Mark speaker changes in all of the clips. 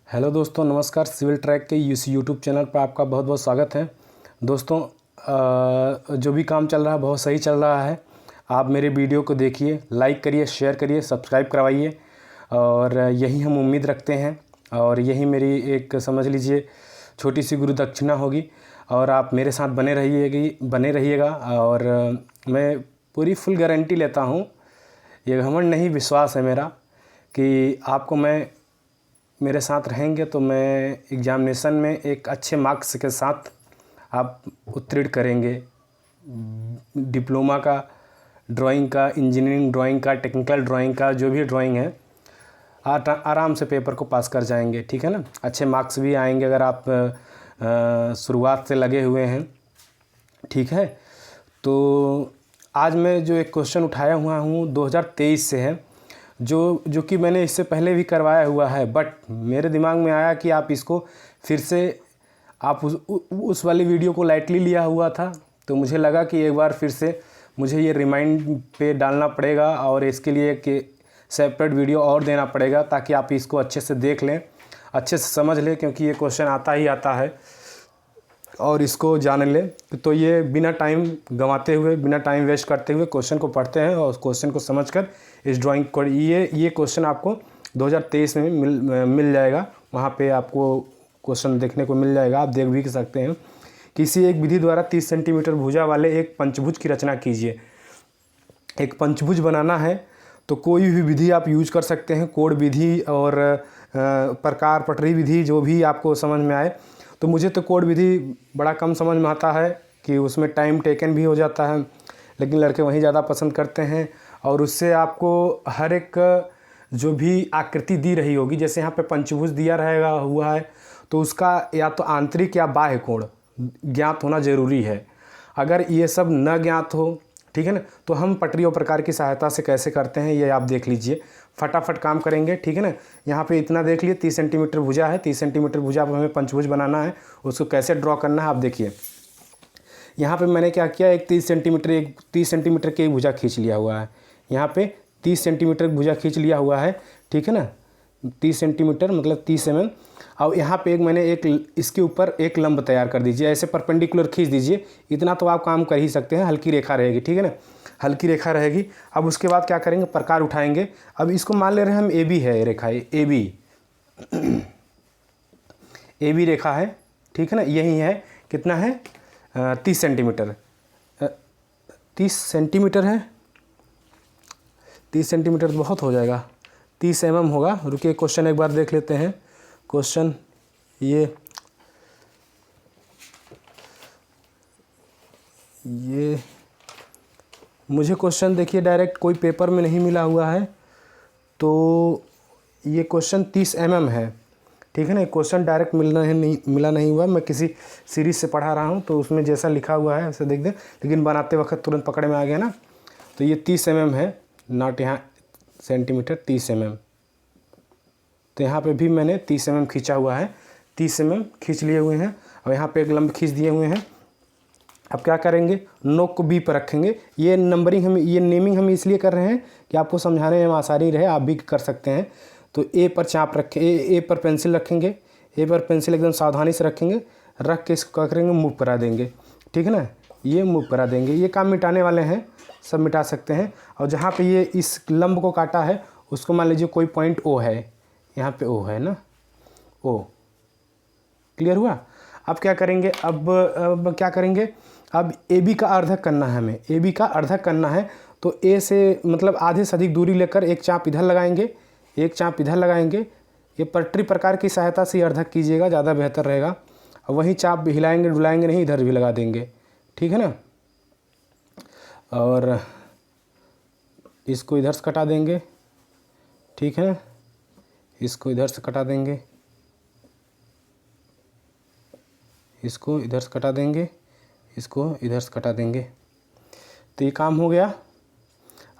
Speaker 1: Hello दोस्तों, नमस्कार। Civil track के इस यूट्यूब चैनल पर आपका बहुत बहुत स्वागत है। दोस्तों, जो भी काम चल रहा है बहुत सही चल रहा है। आप मेरे वीडियो को देखिए, लाइक करिए, शेयर करिए, सब्सक्राइब करवाइए और यही हम उम्मीद रखते हैं और यही मेरी एक समझ लीजिए छोटी सी गुरु दक्षिणा होगी। और आप मेरे साथ बने रहिएगा और मैं पूरी फुल गारंटी लेता हूँ, ये घमंड नहीं विश्वास है मेरा कि आपको मैं मेरे साथ रहेंगे तो मैं एग्ज़ामिनेशन में एक अच्छे मार्क्स के साथ आप उत्तीर्ण करेंगे। डिप्लोमा का, ड्राइंग का, इंजीनियरिंग ड्राइंग का, टेक्निकल ड्राइंग का, जो भी ड्राइंग है आराम से पेपर को पास कर जाएंगे। ठीक है ना। अच्छे मार्क्स भी आएंगे अगर आप शुरुआत से लगे हुए हैं। ठीक है। तो आज मैं जो एक क्वेश्चन उठाया हुआ हूँ 2023 से है, जो कि मैंने इससे पहले भी करवाया हुआ है, बट मेरे दिमाग में आया कि आप इसको फिर से आप उस वाली वीडियो को लाइटली लिया हुआ था, तो मुझे लगा कि एक बार फिर से मुझे ये रिमाइंड पे डालना पड़ेगा और इसके लिए एक सेपरेट वीडियो और देना पड़ेगा ताकि आप इसको अच्छे से देख लें, अच्छे से समझ लें, क्योंकि ये क्वेश्चन आता ही आता है और इसको जान लें। तो ये बिना टाइम गंवाते हुए, बिना टाइम वेस्ट करते हुए क्वेश्चन को पढ़ते हैं और क्वेश्चन को समझकर इस ड्राइंग को ये क्वेश्चन आपको 2023 में मिल जाएगा। वहाँ पे आपको क्वेश्चन देखने को मिल जाएगा, आप देख भी सकते हैं। किसी एक विधि द्वारा 30 सेंटीमीटर भुजा वाले एक पंचभुज की रचना कीजिए। एक पंचभुज बनाना है तो कोई भी विधि आप यूज कर सकते हैं, कोण विधि और प्रकार पटरी विधि, जो भी आपको समझ में आए। तो मुझे तो कोण विधि बड़ा कम समझ में आता है कि उसमें टाइम टेकन भी हो जाता है, लेकिन लड़के वही ज़्यादा पसंद करते हैं और उससे आपको हर एक जो भी आकृति दी रही होगी, जैसे यहाँ पे पंचभुज दिया रहेगा हुआ है तो उसका या तो आंतरिक या बाह्य कोण ज्ञात होना ज़रूरी है। अगर ये सब न ज्ञात हो, ठीक है ना, तो हम पटरी और प्रकार की सहायता से कैसे करते हैं ये आप देख लीजिए। फटाफट काम करेंगे। ठीक है ना। यहाँ पे इतना देख लिए, 30 सेंटीमीटर भुजा है, 30 सेंटीमीटर भुजा पर हमें पंचभुज बनाना है, उसको कैसे ड्रॉ करना है आप देखिए। यहाँ पे मैंने क्या किया, एक 30 सेंटीमीटर की भुजा खींच लिया हुआ है। यहाँ पे 30 सेंटीमीटर भुजा खींच लिया हुआ है। ठीक है ना। 30 सेंटीमीटर मतलब 30 mm। और यहाँ पे इसके ऊपर एक लंब तैयार कर दीजिए, ऐसे परपेंडिकुलर खींच दीजिए। इतना तो आप काम कर ही सकते हैं, हल्की रेखा रहेगी। ठीक है ना, हल्की रेखा रहेगी। अब उसके बाद क्या करेंगे, प्रकार उठाएंगे। अब इसको मान ले रहे हैं हम ए बी है रेखा, ए बी रेखा है। ठीक है ना, यही है, कितना है 30 सेंटीमीटर, 30 सेंटीमीटर है। 30 सेंटीमीटर बहुत हो जाएगा, 30 mm होगा। रुकिए क्वेश्चन एक बार देख लेते हैं। क्वेश्चन ये मुझे क्वेश्चन देखिए डायरेक्ट कोई पेपर में नहीं मिला हुआ है, तो ये क्वेश्चन 30 mm है। ठीक है ना, क्वेश्चन डायरेक्ट मिला नहीं हुआ। मैं किसी सीरीज़ से पढ़ा रहा हूँ तो उसमें जैसा लिखा हुआ है वैसे देख दें, लेकिन बनाते वक्त तुरंत पकड़ में आ गया ना। तो ये 30 mm है, नॉट यहाँ सेंटीमीटर, 30 mm। तो यहाँ पे भी मैंने 30 mm खींचा हुआ है, 30 mm खींच लिए हुए हैं और यहाँ पे एक लंब खींच दिए हुए हैं। अब क्या करेंगे, नोक को बी पर रखेंगे। ये नेमिंग हम इसलिए कर रहे हैं कि आपको समझाने में आसानी रहे, आप भी कर सकते हैं। तो ए पर चाप रखें, ए पर पेंसिल रखेंगे, ए पर पेंसिल एकदम सावधानी से रखेंगे, रख के इसको क्या करेंगे, मूव करा देंगे। ठीक है ना, ये मूव करा देंगे। ये काम मिटाने वाले हैं, सब मिटा सकते हैं। और जहाँ पे ये इस लंब को काटा है उसको मान लीजिए कोई पॉइंट ओ है, यहाँ पे ओ है ना, ओ। क्लियर हुआ। अब क्या करेंगे, अब क्या करेंगे, अब ए बी का अर्धक करना है हमें, ए बी का अर्धक करना है। तो ए से मतलब आधे से अधिक दूरी लेकर एक चाप इधर लगाएंगे, एक चाप इधर लगाएंगे। ये पटरी प्रकार की सहायता से अर्धक कीजिएगा, ज़्यादा बेहतर रहेगा। और वहीं चाप हिलाएंगे डुलाएंगे नहीं, इधर भी लगा देंगे। ठीक है ना। और इसको इधर से कटा देंगे। ठीक है ना, इसको इधर से कटा देंगे, इसको इधर से कटा देंगे, इसको इधर से कटा देंगे। तो ये काम हो गया।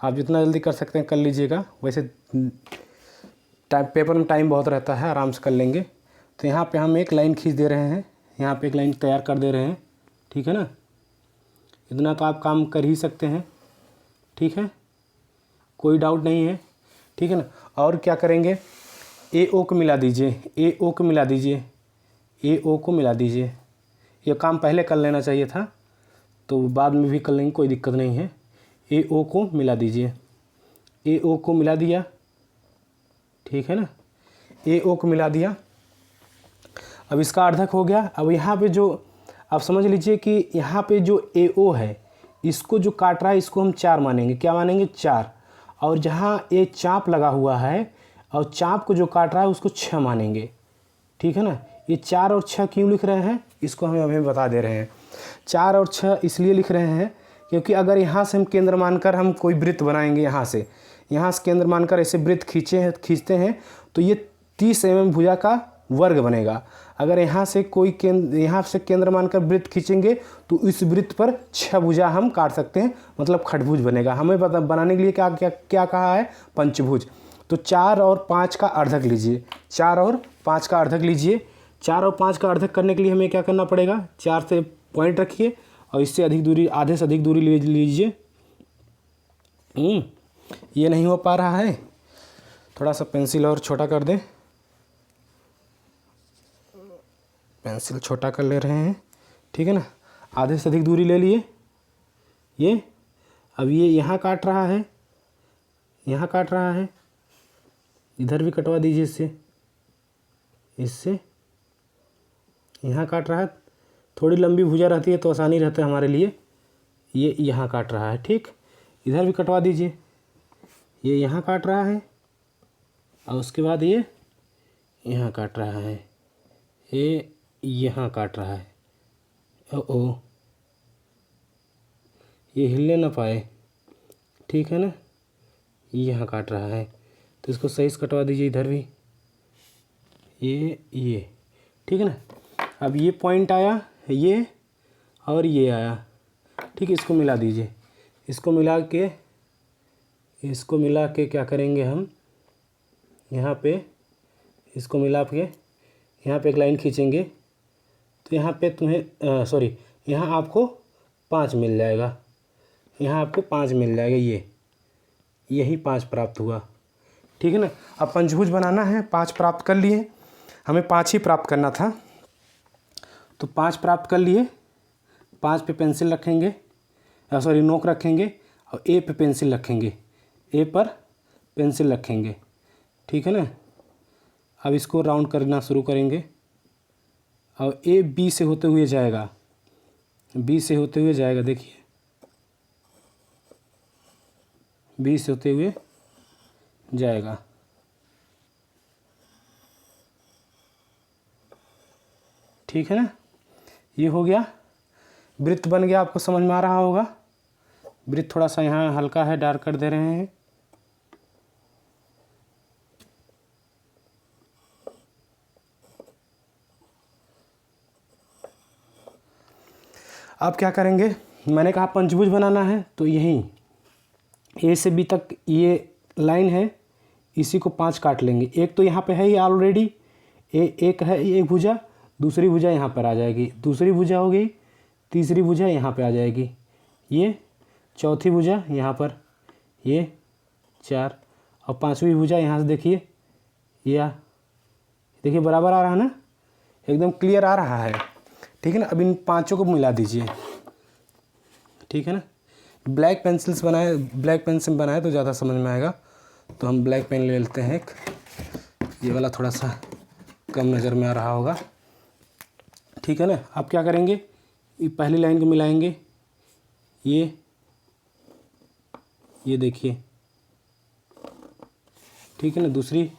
Speaker 1: आप जितना जल्दी कर सकते हैं कर लीजिएगा, वैसे पेपर में टाइम बहुत रहता है, आराम से कर लेंगे। तो यहाँ पे हम एक लाइन खींच दे रहे हैं, यहाँ पे एक लाइन तैयार कर दे रहे हैं। ठीक है ना, इतना तो आप काम कर ही सकते हैं। ठीक है, कोई डाउट नहीं है। ठीक है ना। और क्या करेंगे, ए ओ को मिला दीजिए, ए ओ को मिला दीजिए, ए ओ को मिला दीजिए। ये काम पहले कर लेना चाहिए था, तो बाद में भी कर लेंगे, कोई दिक्कत नहीं है। ए ओ को मिला दीजिए, ए ओ को मिला दिया, ठीक है ना, ए ओ को मिला दिया। अब इसका अर्धक हो गया। अब यहाँ पे जो आप समझ लीजिए कि यहाँ पे जो ए ओ है, इसको जो काट रहा है इसको हम 4 मानेंगे। क्या मानेंगे? 4। और जहाँ ए चाप लगा हुआ है और चाप को जो काट रहा है उसको 6 मानेंगे, ठीक है ना। ये 4 और 6 क्यों लिख रहे हैं इसको हमें अभी बता दे रहे हैं। 4 और 6 इसलिए लिख रहे हैं क्योंकि अगर यहाँ से हम केंद्र मानकर हम कोई वृत्त बनाएंगे, यहाँ से केंद्र मानकर ऐसे वृत्त खींचते हैं तो ये 30 mm भुजा का वर्ग बनेगा। अगर यहाँ से केंद्र मानकर वृत्त खींचेंगे तो इस वृत्त पर 6 भुजा हम काट सकते हैं, मतलब खटभुज बनेगा। हमें बनाने के लिए क्या क्या क्या कहा है? पंचभुज। तो 4 और 5 का अर्धक लीजिए, 4 और 5 का अर्धक लीजिए। 4 और 5 का अर्धक करने के लिए हमें क्या करना पड़ेगा? 4 से पॉइंट रखिए और इससे अधिक दूरी, आधे से अधिक दूरी ले लीजिए। ये नहीं हो पा रहा है, थोड़ा सा पेंसिल और छोटा कर दें। पेंसिल छोटा कर ले रहे हैं, ठीक है ना। आधे से अधिक दूरी ले लिए। ये अब ये यहाँ काट रहा है, यहाँ काट रहा है, इधर भी कटवा दीजिए इससे यहाँ काट रहा है। थोड़ी लंबी भुजा रहती है तो आसानी रहता है हमारे लिए। ये यहाँ काट रहा है, ठीक। इधर भी कटवा दीजिए। ये यहाँ काट रहा है और उसके बाद ये यहाँ काट रहा है, ये यहाँ काट रहा है। ओ ये हिले ना पाए, ठीक है ना। यहाँ काट रहा है तो इसको सही से कटवा दीजिए। इधर भी ये ठीक है ना। अब ये पॉइंट आया, ये और ये आया, ठीक है। इसको मिला दीजिए। इसको मिला के क्या करेंगे हम? यहाँ पे इसको मिला के यहाँ पे एक लाइन खींचेंगे तो यहाँ पे तुम्हें यहाँ आपको 5 मिल जाएगा, यहाँ आपको 5 मिल जाएगा। यही 5 प्राप्त हुआ, ठीक है ना। अब पंचभुज बनाना है, 5 प्राप्त कर लिए, हमें 5 ही प्राप्त करना था तो 5 प्राप्त कर लिए। 5 पे पेंसिल रखेंगे, नोक रखेंगे और ए पे पेंसिल रखेंगे, ए पर पेंसिल रखेंगे, ठीक है ना। अब इसको राउंड करना शुरू करेंगे और ए बी से होते हुए जाएगा, बी से होते हुए जाएगा। देखिए बी से होते हुए जाएगा, ठीक है ना। ये हो गया, वृत्त बन गया। आपको समझ में आ रहा होगा। वृत्त थोड़ा सा यहाँ हल्का है, डार्क कर दे रहे हैं। अब क्या करेंगे? मैंने कहा पंचभुज बनाना है तो यहीं ए से बी तक ये लाइन है, इसी को 5 काट लेंगे। एक तो यहाँ पे है ही ऑलरेडी, एक है एक भुजा, दूसरी भुजा यहाँ पर आ जाएगी, दूसरी भुजा हो गई, तीसरी भुजा यहाँ पे आ जाएगी, ये चौथी भुजा यहाँ पर, ये 4 और 5वीं भुजा यहाँ से देखिए, या देखिए बराबर आ रहा है ना, एकदम क्लियर आ रहा है, ठीक है ना। अब इन 5 को मिला दीजिए, ठीक है ना। ब्लैक पेंसिल बनाए तो ज़्यादा समझ में आएगा, तो हम ब्लैक पेन ले लेते हैं एक। ये वाला थोड़ा सा कम नज़र में आ रहा होगा, ठीक है ना। अब क्या करेंगे? ये पहली लाइन को मिलाएंगे, ये देखिए, ठीक है ना। दूसरी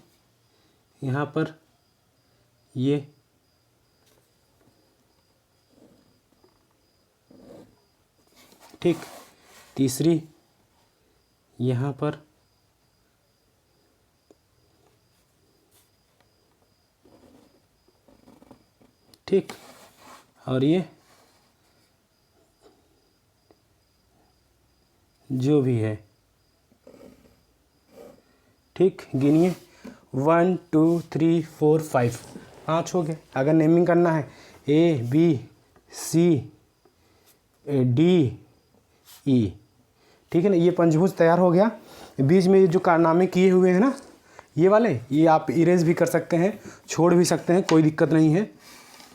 Speaker 1: यहाँ पर ये, ठीक। तीसरी यहाँ पर, ठीक। और ये जो भी है, ठीक। गिनिए 1 2 3 4 5, 5 हो गए। अगर नेमिंग करना है A B C D E, ठीक है ना। ये पंचभुज तैयार हो गया। बीच में जो कारनामे किए हुए हैं ना, ये वाले, ये आप इरेज भी कर सकते हैं, छोड़ भी सकते हैं, कोई दिक्कत नहीं है,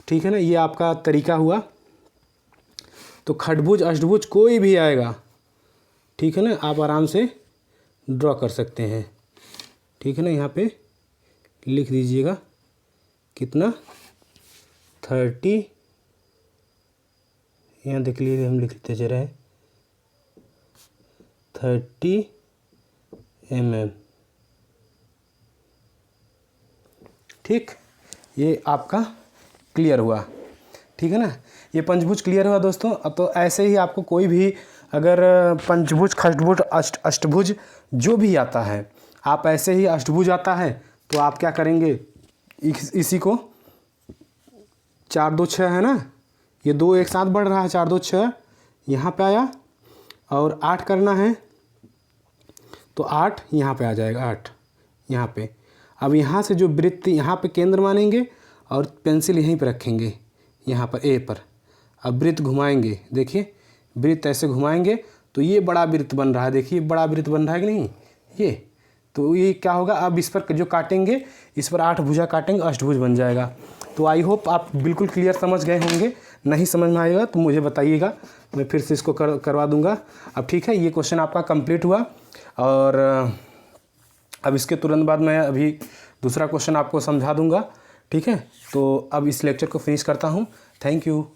Speaker 1: ठीक है ना। ये आपका तरीका हुआ। तो खटभुज अष्टभुज कोई भी आएगा, ठीक है ना, आप आराम से ड्रॉ कर सकते हैं, ठीक है ना। यहाँ पे लिख दीजिएगा कितना 30, यहाँ देख लीजिए, हम लिखते जा रहे हैं 30 mm, ठीक। ये आपका क्लियर हुआ, ठीक है ना। ये पंचभुज क्लियर हुआ दोस्तों। अब तो ऐसे ही आपको कोई भी अगर पंचभुज खष्टभुज अष्टभुज जो भी आता है, आप ऐसे ही अष्टभुज आता है तो आप क्या करेंगे, इसी को 4 2 6 है ना, ये 2 एक साथ बढ़ रहा है, 4 2 6 यहाँ पे आया, और 8 करना है तो 8 यहाँ पे आ जाएगा, 8 यहाँ पे। अब यहाँ से जो वृत्त यहाँ पे केंद्र मानेंगे और पेंसिल यहीं पे रखेंगे, यहाँ पर ए पर। अब वृत्त घुमाएंगे, देखिए वृत्त ऐसे घुमाएंगे तो ये बड़ा वृत्त बन रहा है, देखिए बड़ा वृत्त बन रहा है कि नहीं, ये तो ये क्या होगा, अब इस पर जो काटेंगे, इस पर 8 भुजा काटेंगे, अष्टभुज बन जाएगा। तो आई होप आप बिल्कुल क्लियर समझ गए होंगे। नहीं समझ में आएगा तो मुझे बताइएगा, मैं फिर से इसको करवा दूंगा। अब ठीक है, ये क्वेश्चन आपका कंप्लीट हुआ। और अब इसके तुरंत बाद मैं अभी दूसरा क्वेश्चन आपको समझा दूंगा, ठीक है। तो अब इस लेक्चर को फिनिश करता हूँ। Thank you.